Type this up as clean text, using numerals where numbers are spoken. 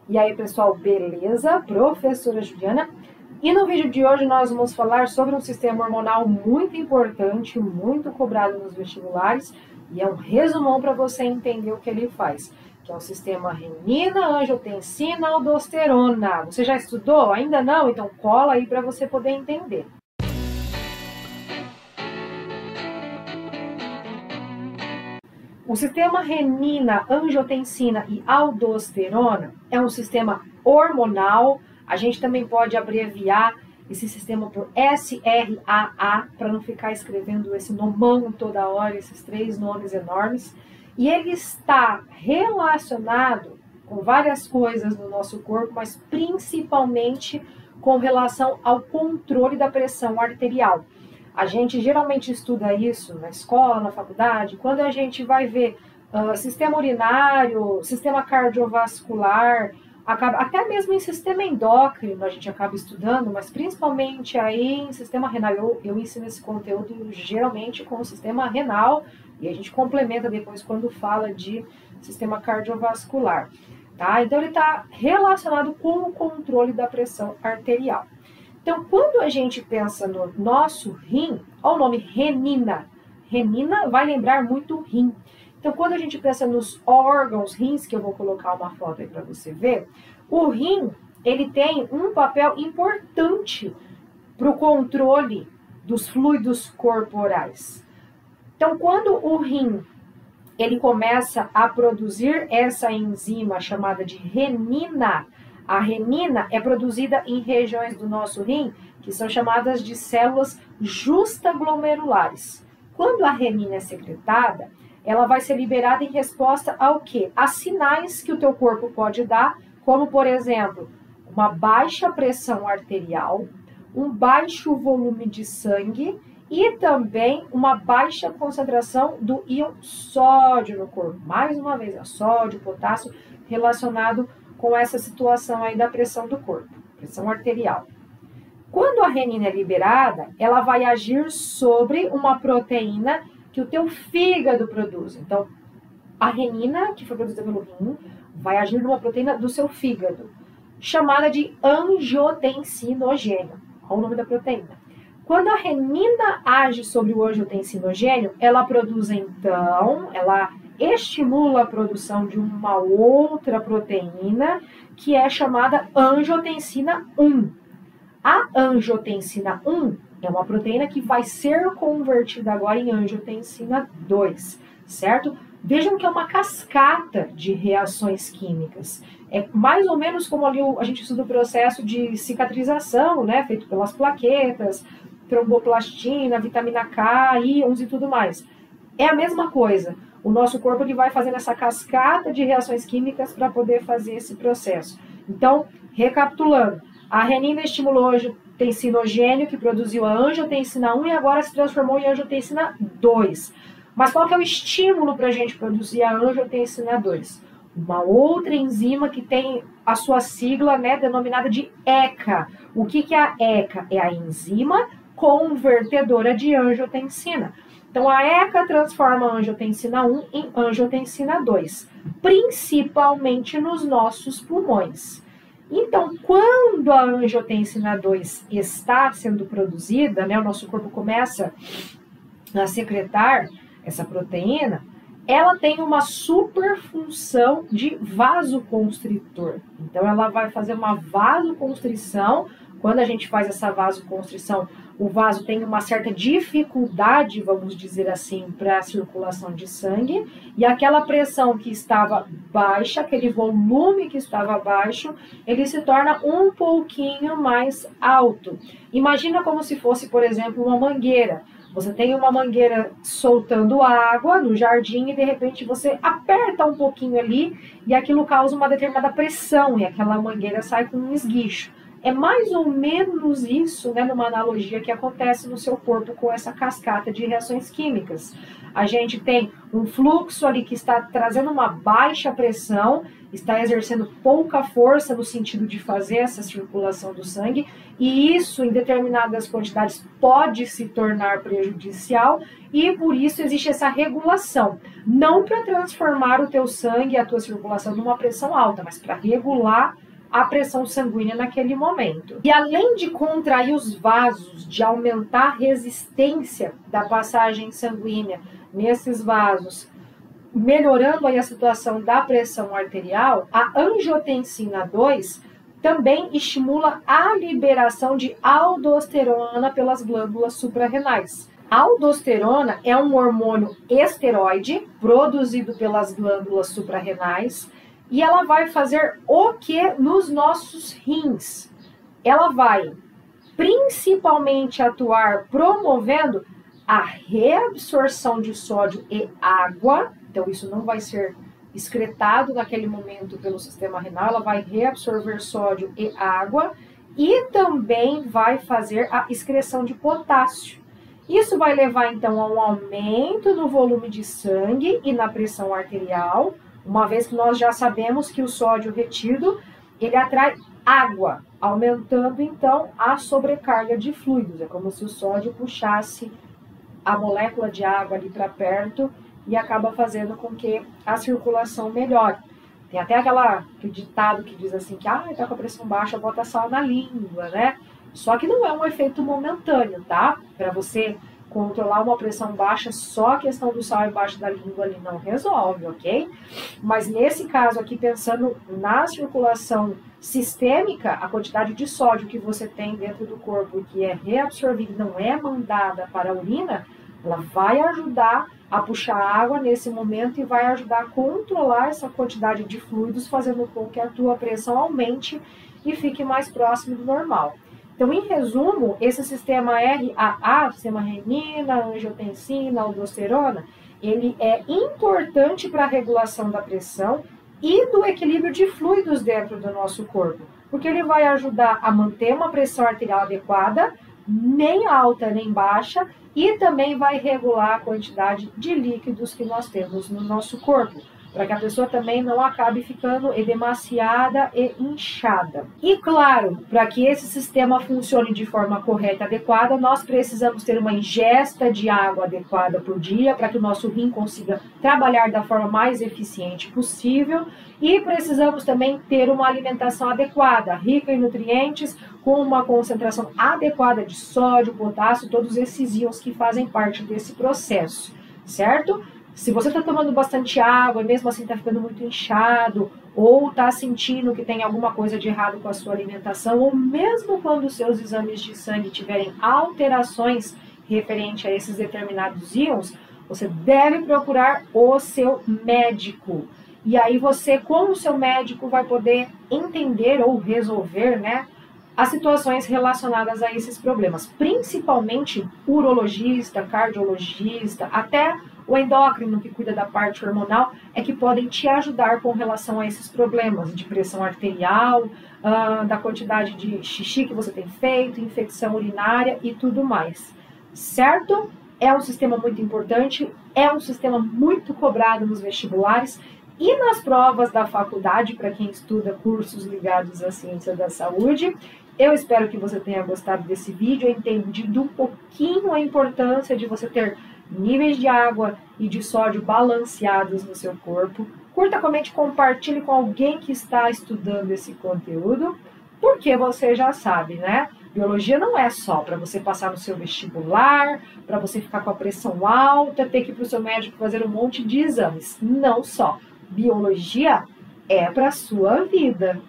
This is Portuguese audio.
E aí, pessoal, beleza? Professora Juliana. E no vídeo de hoje nós vamos falar sobre um sistema hormonal muito importante, muito cobrado nos vestibulares, e é um resumão para você entender o que ele faz, que é o sistema renina, angiotensina, aldosterona. Você já estudou? Ainda não? Então cola aí para você poder entender. O sistema renina, angiotensina e aldosterona é um sistema hormonal. A gente também pode abreviar esse sistema por SRAA, para não ficar escrevendo esse nomão toda hora, esses três nomes enormes. E ele está relacionado com várias coisas no nosso corpo, mas principalmente com relação ao controle da pressão arterial. A gente geralmente estuda isso na escola, na faculdade, quando a gente vai ver sistema urinário, sistema cardiovascular, até mesmo em sistema endócrino a gente acaba estudando, mas principalmente aí em sistema renal. Eu ensino esse conteúdo geralmente com o sistema renal e a gente complementa depois quando fala de sistema cardiovascular. Tá? Então ele está relacionado com o controle da pressão arterial. Então, quando a gente pensa no nosso rim, olha o nome renina. Renina vai lembrar muito rim. Então, quando a gente pensa nos órgãos rins, que eu vou colocar uma foto aí para você ver, o rim, ele tem um papel importante para o controle dos fluidos corporais. Então, quando o rim, ele começa a produzir essa enzima chamada de renina, a renina é produzida em regiões do nosso rim que são chamadas de células justaglomerulares. Quando a renina é secretada, ela vai ser liberada em resposta ao quê? A sinais que o teu corpo pode dar, como, por exemplo, uma baixa pressão arterial, um baixo volume de sangue e também uma baixa concentração do íon sódio no corpo. Mais uma vez, sódio, potássio, relacionado com essa situação aí da pressão do corpo, pressão arterial. Quando a renina é liberada, ela vai agir sobre uma proteína que o teu fígado produz. Então, a renina, que foi produzida pelo rim, vai agir numa proteína do seu fígado, chamada de angiotensinogênio. Olha o nome da proteína. Quando a renina age sobre o angiotensinogênio, ela produz então, ela estimula a produção de uma outra proteína que é chamada angiotensina 1. A angiotensina 1 é uma proteína que vai ser convertida agora em angiotensina 2, certo? Vejam que é uma cascata de reações químicas. É mais ou menos como ali a gente estuda o processo de cicatrização, né, feito pelas plaquetas, tromboplastina, vitamina K, íons e tudo mais. É a mesma coisa. O nosso corpo ele vai fazendo essa cascata de reações químicas para poder fazer esse processo. Então, recapitulando, a renina estimulou o angiotensinogênio, que produziu a angiotensina 1 e agora se transformou em angiotensina 2. Mas qual que é o estímulo para a gente produzir a angiotensina 2? Uma outra enzima que tem a sua sigla, né, denominada de ECA. O que é a ECA? É a enzima convertedora de angiotensina. Então, a ECA transforma a angiotensina 1 em angiotensina 2, principalmente nos nossos pulmões. Então, quando a angiotensina 2 está sendo produzida, né, o nosso corpo começa a secretar essa proteína, ela tem uma super função de vasoconstritor. Então, ela vai fazer uma vasoconstrição. Quando a gente faz essa vasoconstrição, o vaso tem uma certa dificuldade, vamos dizer assim, para a circulação de sangue, e aquela pressão que estava baixa, aquele volume que estava baixo, ele se torna um pouquinho mais alto. Imagina como se fosse, por exemplo, uma mangueira. Você tem uma mangueira soltando água no jardim e de repente você aperta um pouquinho ali e aquilo causa uma determinada pressão e aquela mangueira sai com um esguicho. É mais ou menos isso, né, numa analogia que acontece no seu corpo com essa cascata de reações químicas. A gente tem um fluxo ali que está trazendo uma baixa pressão, está exercendo pouca força no sentido de fazer essa circulação do sangue, e isso, em determinadas quantidades, pode se tornar prejudicial, e por isso existe essa regulação. Não para transformar o teu sangue e a tua circulação numa pressão alta, mas para regular a pressão sanguínea naquele momento. E além de contrair os vasos, de aumentar a resistência da passagem sanguínea nesses vasos, melhorando aí a situação da pressão arterial, a angiotensina 2 também estimula a liberação de aldosterona pelas glândulas suprarrenais. A aldosterona é um hormônio esteroide produzido pelas glândulas suprarrenais. E ela vai fazer o que nos nossos rins? Ela vai principalmente atuar promovendo a reabsorção de sódio e água. Então, isso não vai ser excretado naquele momento pelo sistema renal. Ela vai reabsorver sódio e água e também vai fazer a excreção de potássio. Isso vai levar, então, a um aumento no volume de sangue e na pressão arterial, uma vez que nós já sabemos que o sódio retido, ele atrai água, aumentando então a sobrecarga de fluidos. É como se o sódio puxasse a molécula de água ali para perto e acaba fazendo com que a circulação melhore. Tem até aquele ditado que diz assim que tá com a pressão baixa, bota sal na língua, né? Só que não é um efeito momentâneo, tá? Para você controlar uma pressão baixa, só a questão do sal embaixo da língua ali não resolve, ok? Mas nesse caso aqui, pensando na circulação sistêmica, a quantidade de sódio que você tem dentro do corpo que é reabsorvida, não é mandada para a urina, ela vai ajudar a puxar água nesse momento e vai ajudar a controlar essa quantidade de fluidos, fazendo com que a tua pressão aumente e fique mais próximo do normal. Então, em resumo, esse sistema RAA, sistema renina, angiotensina, aldosterona, ele é importante para a regulação da pressão e do equilíbrio de fluidos dentro do nosso corpo, porque ele vai ajudar a manter uma pressão arterial adequada, nem alta nem baixa, e também vai regular a quantidade de líquidos que nós temos no nosso corpo, para que a pessoa também não acabe ficando edemaciada e inchada. E claro, para que esse sistema funcione de forma correta e adequada, nós precisamos ter uma ingesta de água adequada por dia, para que o nosso rim consiga trabalhar da forma mais eficiente possível, e precisamos também ter uma alimentação adequada, rica em nutrientes, com uma concentração adequada de sódio, potássio, todos esses íons que fazem parte desse processo, certo? Se você está tomando bastante água e mesmo assim está ficando muito inchado, ou está sentindo que tem alguma coisa de errado com a sua alimentação, ou mesmo quando os seus exames de sangue tiverem alterações referente a esses determinados íons, você deve procurar o seu médico. E aí você, com o seu médico, vai poder entender ou resolver, né, as situações relacionadas a esses problemas, principalmente urologista, cardiologista, até o endócrino, que cuida da parte hormonal, é que podem te ajudar com relação a esses problemas de pressão arterial, da quantidade de xixi que você tem feito, infecção urinária e tudo mais, certo? É um sistema muito importante, é um sistema muito cobrado nos vestibulares e nas provas da faculdade, para quem estuda cursos ligados à ciência da saúde. Eu espero que você tenha gostado desse vídeo, entendido um pouquinho a importância de você ter níveis de água e de sódio balanceados no seu corpo. Curta, comente, compartilhe com alguém que está estudando esse conteúdo, porque você já sabe, né? Biologia não é só para você passar no seu vestibular, para você ficar com a pressão alta, ter que ir para o seu médico fazer um monte de exames. Não só. Biologia é para a sua vida.